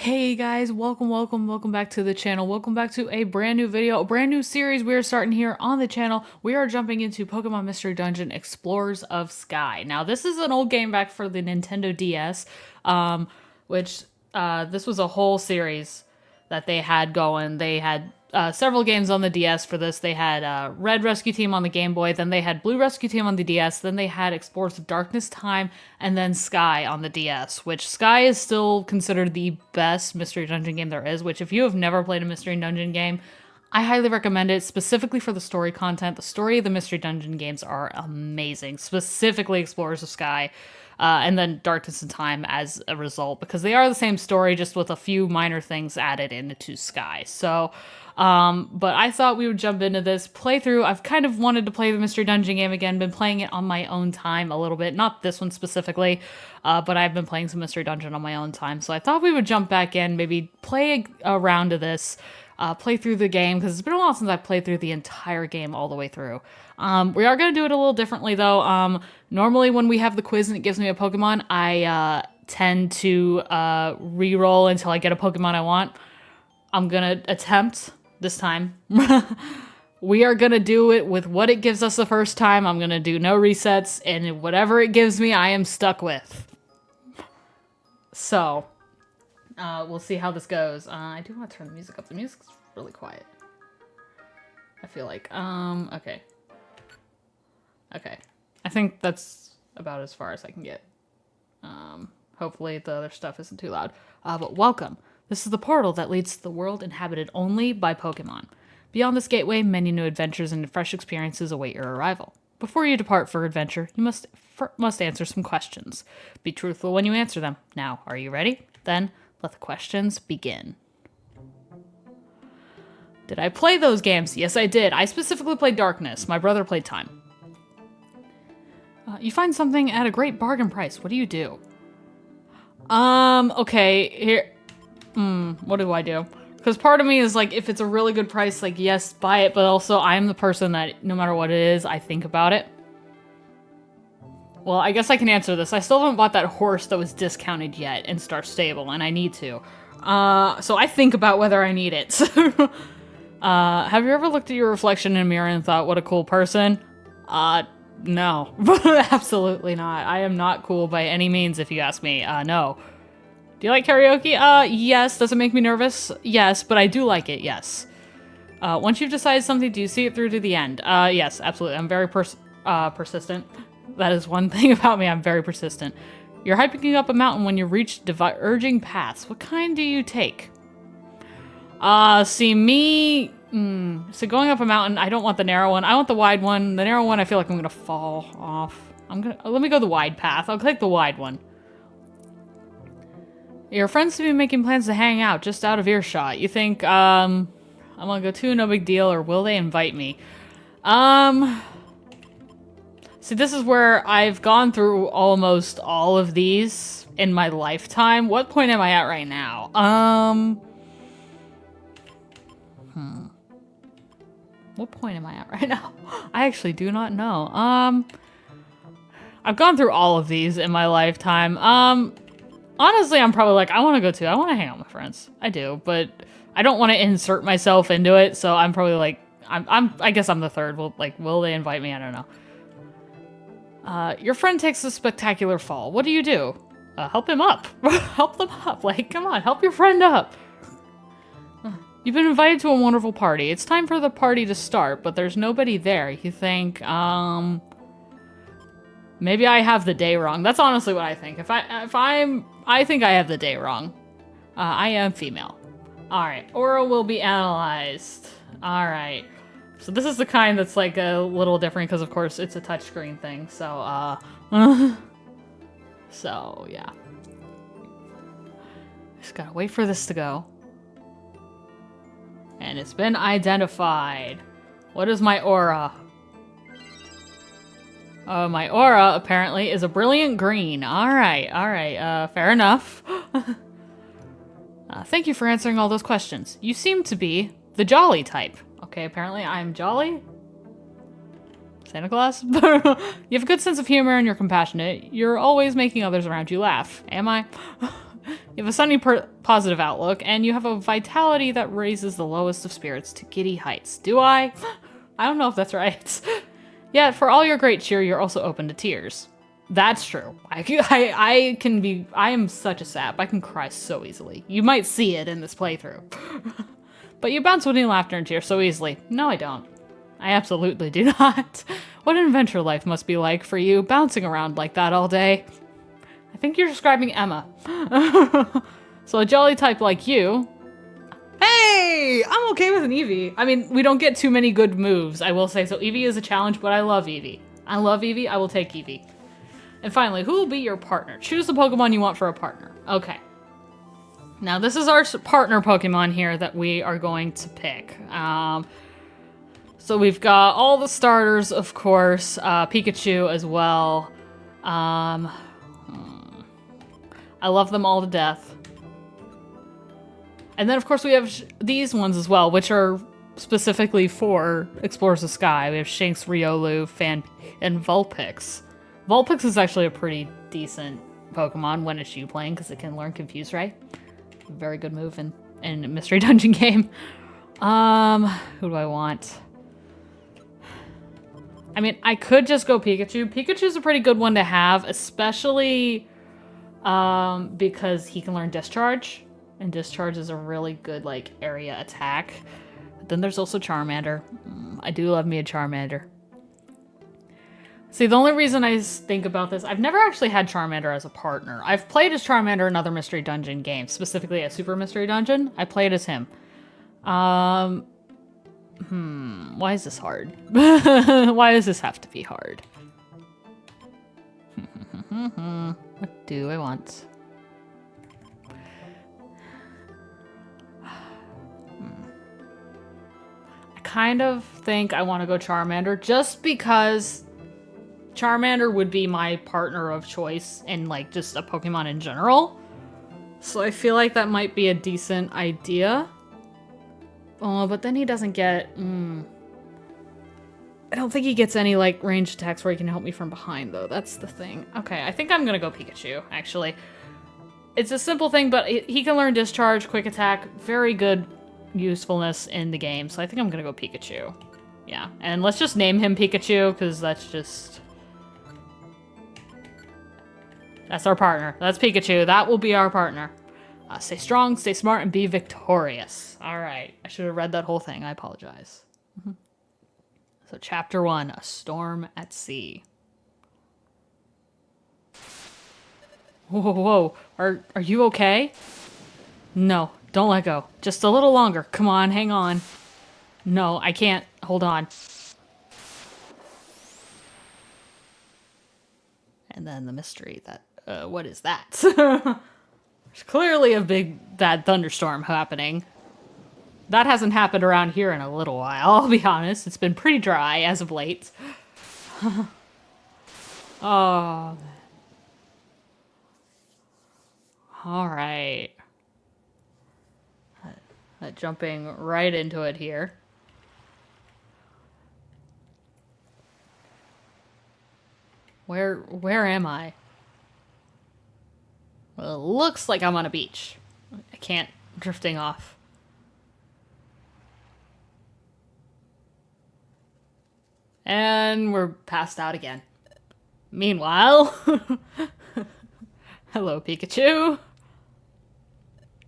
Hey guys, welcome back to the channel. Welcome back to a brand new video, a brand new series we are starting here on the channel. We are jumping into Pokemon Mystery Dungeon Explorers of Sky. Now, this is an old game back for the Nintendo DS, which this was a whole series that they had going. They had several games on the DS for this. They had Red Rescue Team on the Game Boy, then they had Blue Rescue Team on the DS, then they had Explorers of Darkness Time, and then Sky on the DS, which Sky is still considered the best Mystery Dungeon game there is, which if you have never played a Mystery Dungeon game, I highly recommend it, specifically for the story content. The story of the Mystery Dungeon games are amazing, specifically Explorers of Sky. And then Darkness and Time as a result, because they are the same story, just with a few minor things added into Sky. So, but I thought we would jump into this playthrough. I've kind of wanted to play the Mystery Dungeon game again, been playing it on my own time a little bit, not this one specifically, but I've been playing some Mystery Dungeon on my own time. So I thought we would jump back in, maybe play a round of this, play through the game, because it's been a while since I played through the entire game all the way through. We are going to do it a little differently, though. Normally, when we have the quiz and it gives me a Pokemon, I tend to re-roll until I get a Pokemon I want. I'm going to attempt this time. We are going to do it with what it gives us the first time. I'm going to do no resets, and whatever it gives me, I am stuck with. So, we'll see how this goes. I do want to turn the music up. The music's really quiet, I feel like. Okay. Okay. I think that's about as far as I can get. Hopefully the other stuff isn't too loud. But welcome. This is the portal that leads to the world inhabited only by Pokemon. Beyond this gateway, many new adventures and fresh experiences await your arrival. Before you depart for adventure, you must answer some questions. Be truthful when you answer them. Now, are you ready? Then, let the questions begin. Did I play those games? Yes, I did. I specifically played Darkness. My brother played Time. You find something at a great bargain price. What do you do? Okay, here. What do I do? Because part of me is like, if it's a really good price, like, yes, buy it, but also I am the person that no matter what it is, I think about it. Well, I guess I can answer this. I still haven't bought that horse that was discounted yet in Star Stable, and I need to. So I think about whether I need it. Have you ever looked at your reflection in a mirror and thought, what a cool person? No. Absolutely not. I am not cool by any means, if you ask me. No. Do you like karaoke? Yes. Does it make me nervous? Yes, but I do like it, yes. Once you've decided something, do you see it through to the end? Yes, absolutely. I'm very persistent. That is one thing about me. I'm very persistent. You're hiking up a mountain when you reach diverging paths. What kind do you take? See, me... So going up a mountain, I don't want the narrow one. I want the wide one. The narrow one, I feel like I'm gonna fall off. Let me go the wide path. I'll take the wide one. Your friends to be making plans to hang out just out of earshot. You think, I'm gonna go too, no big deal, or will they invite me? See, this is where I've gone through almost all of these in my lifetime. What point am I at right now? What point am I at right now? I actually do not know. I've gone through all of these in my lifetime. Honestly, I'm probably like, I want to go too. I want to hang out with my friends. I do, but I don't want to insert myself into it, so I'm probably like, I guess I'm the third. Will they invite me? I don't know. Your friend takes a spectacular fall. What do you do? Help him up. Help them up. Like, come on, help your friend up. You've been invited to a wonderful party. It's time for the party to start, but there's nobody there. You think, maybe I have the day wrong. That's honestly what I think. I think I have the day wrong. I am female. All right, aura will be analyzed. All right. So this is the kind that's like a little different because of course it's a touchscreen thing. So, so yeah. Just gotta wait for this to go. And it's been identified. What is my aura? My aura, apparently, is a brilliant green. Alright, fair enough. Thank you for answering all those questions. You seem to be the jolly type. Okay, apparently I'm jolly? Santa Claus? You have a good sense of humor and you're compassionate. You're always making others around you laugh. Am I? You have a sunny positive outlook, and you have a vitality that raises the lowest of spirits to giddy heights. Do I? I don't know if that's right. Yet, for all your great cheer, you're also open to tears. That's true. I am such a sap. I can cry so easily. You might see it in this playthrough. But you bounce between laughter and tears so easily. No, I don't. I absolutely do not. What an adventure life must be like for you, bouncing around like that all day. I think you're describing Emma. So a jolly type like you... Hey! I'm okay with an Eevee. I mean, we don't get too many good moves, I will say. So Eevee is a challenge, but I love Eevee. I love Eevee. I will take Eevee. And finally, who will be your partner? Choose the Pokemon you want for a partner. Okay. Now, this is our partner Pokemon here that we are going to pick. So we've got all the starters, of course. Pikachu as well. I love them all to death. And then, of course, we have these ones as well, which are specifically for Explorers of Sky. We have Shinx, Riolu, Fan, and Vulpix. Vulpix is actually a pretty decent Pokemon when it's you playing, because it can learn Confuse Ray. Very good move in a Mystery Dungeon game. Who do I want? I mean, I could just go Pikachu. Pikachu's a pretty good one to have, especially because he can learn Discharge. And Discharge is a really good, like, area attack. But then there's also Charmander. I do love me a Charmander. See, the only reason I think about this, I've never actually had Charmander as a partner. I've played as Charmander in other Mystery Dungeon games, specifically a Super Mystery Dungeon. I played as him. Why is this hard? Why does this have to be hard? What do I want? I kind of think I want to go Charmander just because Charmander would be my partner of choice in, like, just a Pokemon in general. So I feel like that might be a decent idea. Oh, but then he doesn't get... I don't think he gets any, like, ranged attacks where he can help me from behind, though. That's the thing. Okay, I think I'm gonna go Pikachu, actually. It's a simple thing, but he can learn Discharge, Quick Attack. Very good usefulness in the game, so I think I'm gonna go Pikachu. Yeah, and let's just name him Pikachu, because that's just... That's our partner. That's Pikachu. That will be our partner. Stay strong, stay smart, and be victorious. All right. I should have read that whole thing. I apologize. So chapter 1, A Storm at Sea. Whoa, whoa. Are you okay? No, don't let go. Just a little longer. Come on, hang on. No, I can't. Hold on. And then the mystery that... what is that? There's clearly a big, bad thunderstorm happening. That hasn't happened around here in a little while, I'll be honest. It's been pretty dry as of late. Oh. Alright. Jumping right into it here. Where am I? Well, it looks like I'm on a beach. I can't... drifting off. And we're passed out again. Meanwhile... Hello, Pikachu.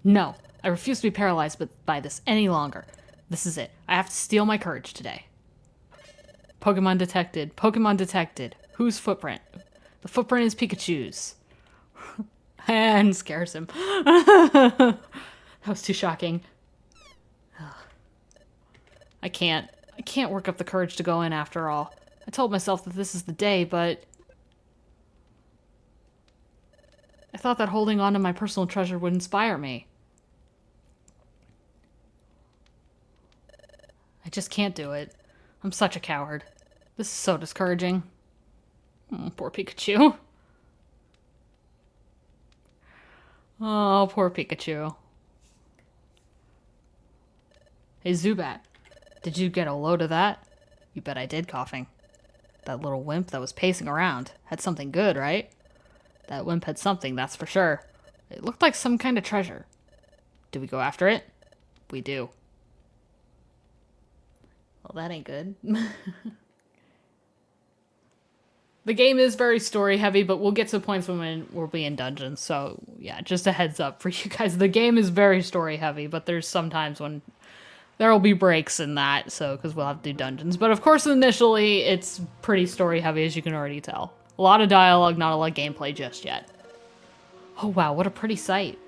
No, I refuse to be paralyzed by this any longer. This is it. I have to steal my courage today. Pokemon detected. Pokemon detected. Whose footprint? The footprint is Pikachu's. And scares him. That was too shocking. I can't work up the courage to go in after all. I told myself that this is the day, but... I thought that holding on to my personal treasure would inspire me. I just can't do it. I'm such a coward. This is so discouraging. Oh, poor Pikachu. Oh, poor Pikachu. Hey, Zubat. Did you get a load of that? You bet I did, coughing. That little wimp that was pacing around had something good, right? That wimp had something, that's for sure. It looked like some kind of treasure. Do we go after it? We do. Well, that ain't good. The game is very story heavy, but we'll get to points when we'll be in dungeons. So yeah, just a heads up for you guys. The game is very story heavy, but there's some times when there will be breaks in that. So because we'll have to do dungeons, but of course initially it's pretty story heavy, as you can already tell. A lot of dialogue, not a lot of gameplay just yet. Oh wow, what a pretty sight.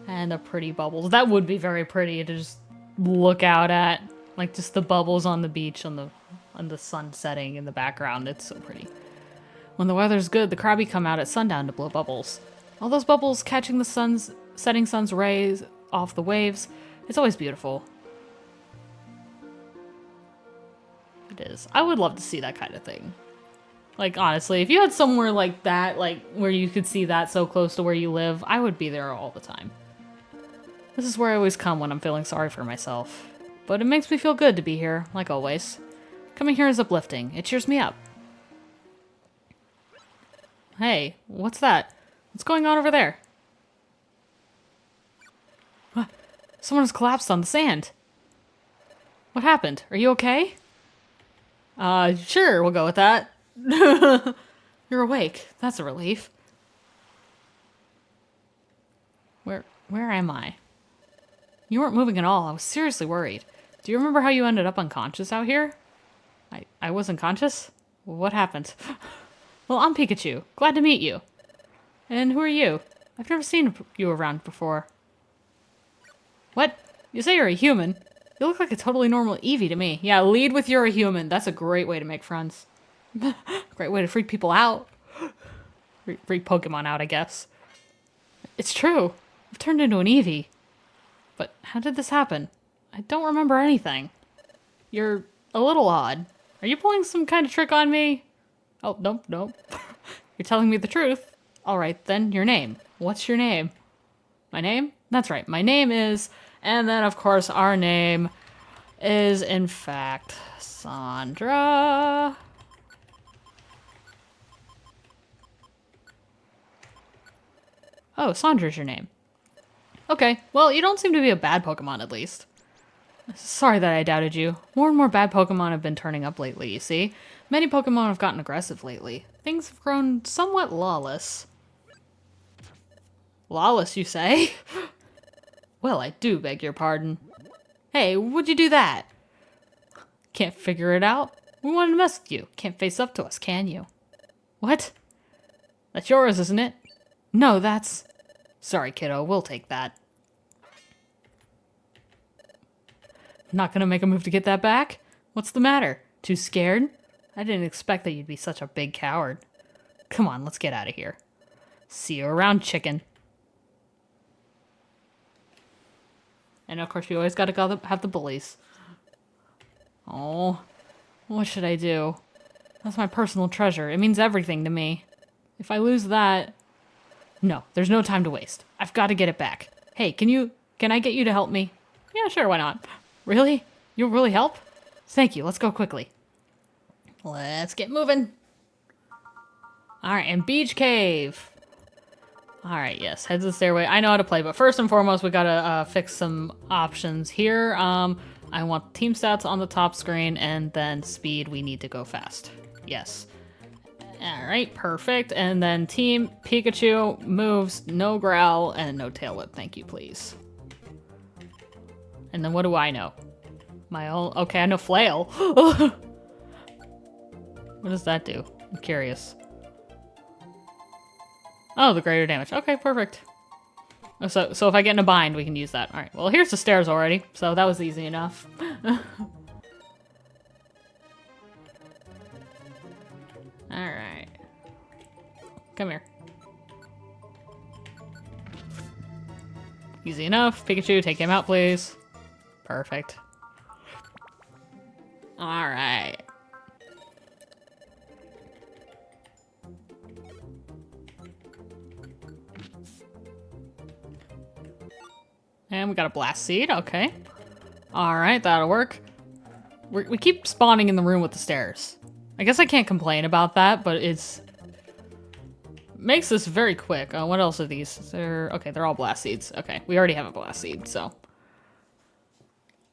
And the pretty bubbles. That would be very pretty to just look out at. Like just the bubbles on the beach on the sun setting in the background. It's so pretty. When the weather's good, the Krabby come out at sundown to blow bubbles. All those bubbles catching the setting sun's rays off the waves. It's always beautiful. It is. I would love to see that kind of thing. Like, honestly, if you had somewhere like that, like where you could see that so close to where you live, I would be there all the time. This is where I always come when I'm feeling sorry for myself. But it makes me feel good to be here, like always. Coming here is uplifting. It cheers me up. Hey, what's that? What's going on over there? Someone has collapsed on the sand. What happened? Are you okay? Sure, we'll go with that. You're awake. That's a relief. Where am I? You weren't moving at all. I was seriously worried. Do you remember how you ended up unconscious out here? I wasn't conscious? What happened? Well, I'm Pikachu. Glad to meet you. And who are you? I've never seen you around before. What? You say you're a human? You look like a totally normal Eevee to me. Yeah, lead with you're a human. That's a great way to make friends. Great way to freak people out. Freak Pokemon out, I guess. It's true. I've turned into an Eevee. But how did this happen? I don't remember anything. You're a little odd. Are you pulling some kind of trick on me? Oh, nope. You're telling me the truth. All right, then, your name. What's your name? My name? That's right, my name is... And then, of course, our name is, in fact, Sandra. Oh, Sandra's your name. Okay, well, you don't seem to be a bad Pokemon, at least. Sorry that I doubted you. More and more bad Pokemon have been turning up lately, you see. Many Pokemon have gotten aggressive lately. Things have grown somewhat lawless. Lawless, you say? Well, I do beg your pardon. Hey, would you do that? Can't figure it out? We wanted to mess with you. Can't face up to us, can you? What? That's yours, isn't it? No, that's... Sorry, kiddo, we'll take that. Not gonna make a move to get that back? What's the matter? Too scared? I didn't expect that you'd be such a big coward. Come on, let's get out of here. See you around, chicken. And of course, you always gotta have the bullies. Oh, what should I do? That's my personal treasure. It means everything to me. If I lose that... No, there's no time to waste. I've got to get it back. Hey, can I get you to help me? Yeah, sure, why not? Really? You'll really help? Thank you, let's go quickly. Let's get moving. Alright, and Beach Cave. Alright, yes, head to the stairway. I know how to play, but first and foremost, we gotta fix some options here. I want team stats on the top screen, and then speed, we need to go fast. Yes. Alright, perfect. And then team Pikachu moves, no growl, and no tail whip. Thank you, please. And then what do I know? My own... Okay, I know Flail. What does that do? I'm curious. Oh, the greater damage. Okay, perfect. So if I get in a bind, we can use that. Alright, well, here's the stairs already, so that was easy enough. Alright. Come here. Easy enough. Pikachu, take him out, please. Perfect. Alright. And we got a blast seed, okay. Alright, that'll work. We keep spawning in the room with the stairs. I guess I can't complain about that, but it's makes this very quick. What else are these? Okay, they're all blast seeds. Okay, we already have a blast seed, so.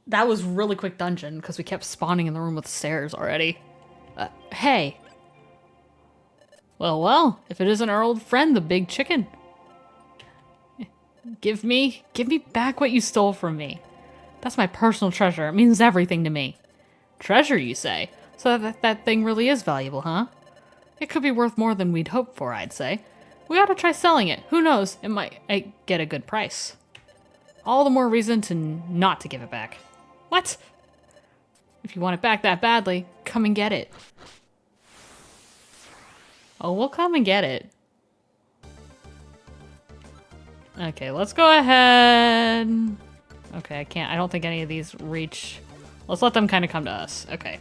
That was really quick dungeon because we kept spawning in the room with stairs already. Hey. Well, if it isn't our old friend, the big chicken. Give me back what you stole from me. That's my personal treasure. It means everything to me. Treasure, you say? So that thing really is valuable, huh? It could be worth more than we'd hoped for, I'd say. We ought to try selling it. Who knows? It might get a good price. All the more reason to not to give it back. What? If you want it back that badly, come and get it. Oh, we'll come and get it. Okay, let's go ahead. Okay, I don't think any of these reach. Let's let them kind of come to us. Okay.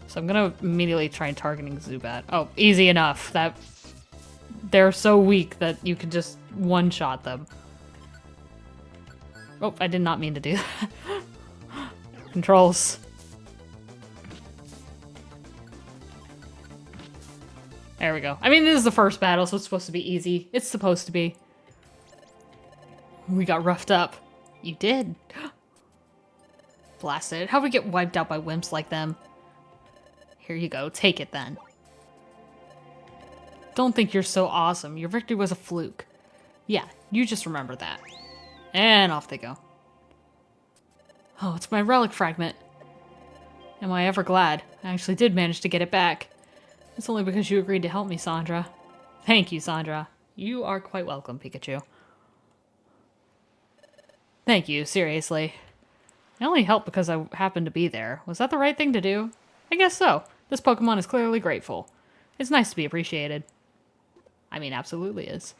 So I'm gonna immediately try targeting Zubat. Oh, easy enough. They're so weak that you can just one-shot them. Oh, I did not mean to do that. Controls. There we go. I mean, this is the first battle, so it's supposed to be easy. It's supposed to be. We got roughed up. You did. Blasted. How'd we get wiped out by wimps like them? Here you go. Take it then. Don't think you're so awesome. Your victory was a fluke. Yeah, you just remember that. And off they go. Oh, it's my relic fragment. Am I ever glad? I actually did manage to get it back. It's only because you agreed to help me, Sandra. Thank you, Sandra. You are quite welcome, Pikachu. Thank you, seriously. I only helped because I happened to be there. Was that the right thing to do? I guess so. This Pokemon is clearly grateful. It's nice to be appreciated. I mean, absolutely is.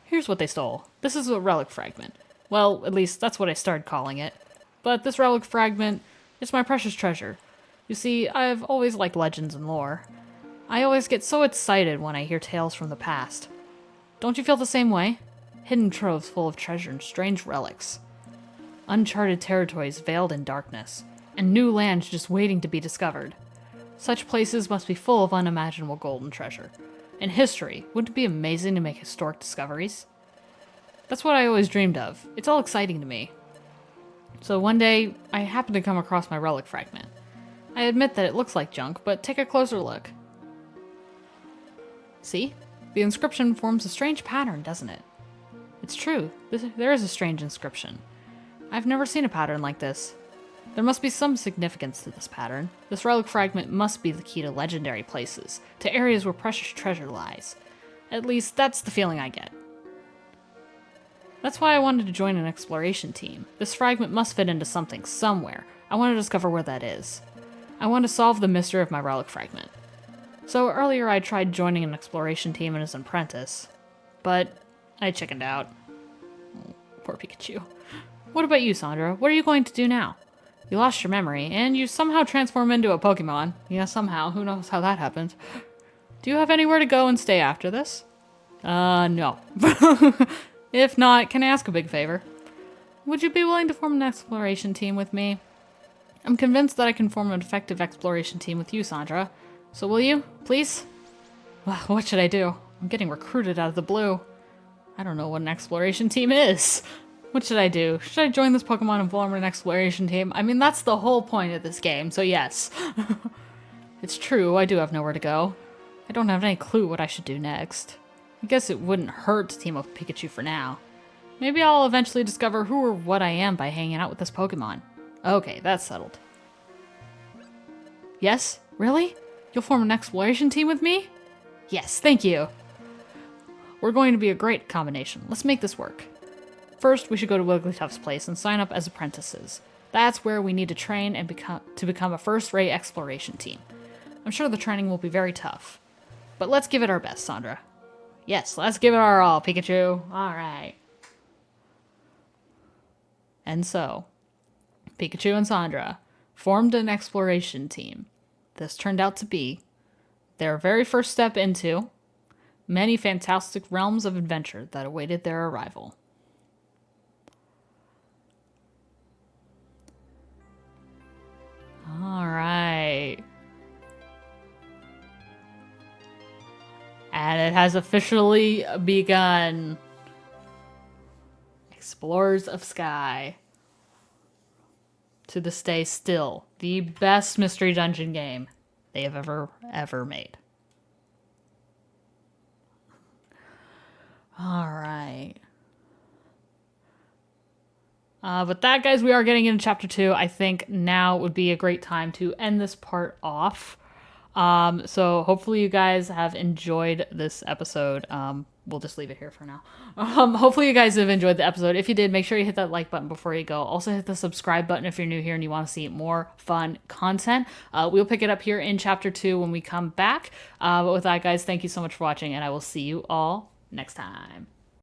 Here's what they stole. This is a relic fragment. Well, at least that's what I started calling it. But this relic fragment is my precious treasure. You see, I've always liked legends and lore. I always get so excited when I hear tales from the past. Don't you feel the same way? Hidden troves full of treasure and strange relics. Uncharted territories veiled in darkness, and new lands just waiting to be discovered. Such places must be full of unimaginable gold and treasure. In history, wouldn't it be amazing to make historic discoveries? That's what I always dreamed of. It's all exciting to me. So one day, I happened to come across my relic fragment. I admit that it looks like junk, but take a closer look. See? The inscription forms a strange pattern, doesn't it? It's true. There is a strange inscription. I've never seen a pattern like this. There must be some significance to this pattern. This relic fragment must be the key to legendary places, to areas where precious treasure lies. At least, that's the feeling I get. That's why I wanted to join an exploration team. This fragment must fit into something somewhere. I want to discover where that is. I want to solve the mystery of my relic fragment. So earlier I tried joining an exploration team as an apprentice, but I chickened out. Oh, poor Pikachu. What about you, Sandra? What are you going to do now? You lost your memory, and you somehow transform into a Pokemon. Yeah, somehow. Who knows how that happened. Do you have anywhere to go and stay after this? No. If not, can I ask a big favor? Would you be willing to form an exploration team with me? I'm convinced that I can form an effective exploration team with you, Sandra. So will you, please? Well, what should I do? I'm getting recruited out of the blue. I don't know what an exploration team is. What should I do? Should I join this Pokemon and form an exploration team? I mean, that's the whole point of this game, so yes. It's true, I do have nowhere to go. I don't have any clue what I should do next. I guess it wouldn't hurt to team up with Pikachu for now. Maybe I'll eventually discover who or what I am by hanging out with this Pokemon. Okay, that's settled. Yes? Really? You'll form an exploration team with me? Yes, thank you. We're going to be a great combination. Let's make this work. First, we should go to Wigglytuff's place and sign up as apprentices. That's where we need to train and become a first-rate exploration team. I'm sure the training will be very tough. But let's give it our best, Sandra. Yes, let's give it our all, Pikachu. Alright. And so, Pikachu and Sandra formed an exploration team. This turned out to be their very first step into many fantastic realms of adventure that awaited their arrival. All right. And it has officially begun. Explorers of Sky. To this day, still the best Mystery Dungeon game they have ever made. All right. With that, guys, we are getting into chapter 2. I think now would be a great time to end this part off. So hopefully you guys have enjoyed this episode. We'll just leave it here for now. Hopefully you guys have enjoyed the episode. If you did, make sure you hit that like button before you go. Also hit the subscribe button if you're new here and you want to see more fun content. We'll pick it up here in chapter 2 when we come back. But with that, guys, thank you so much for watching, and I will see you all next time.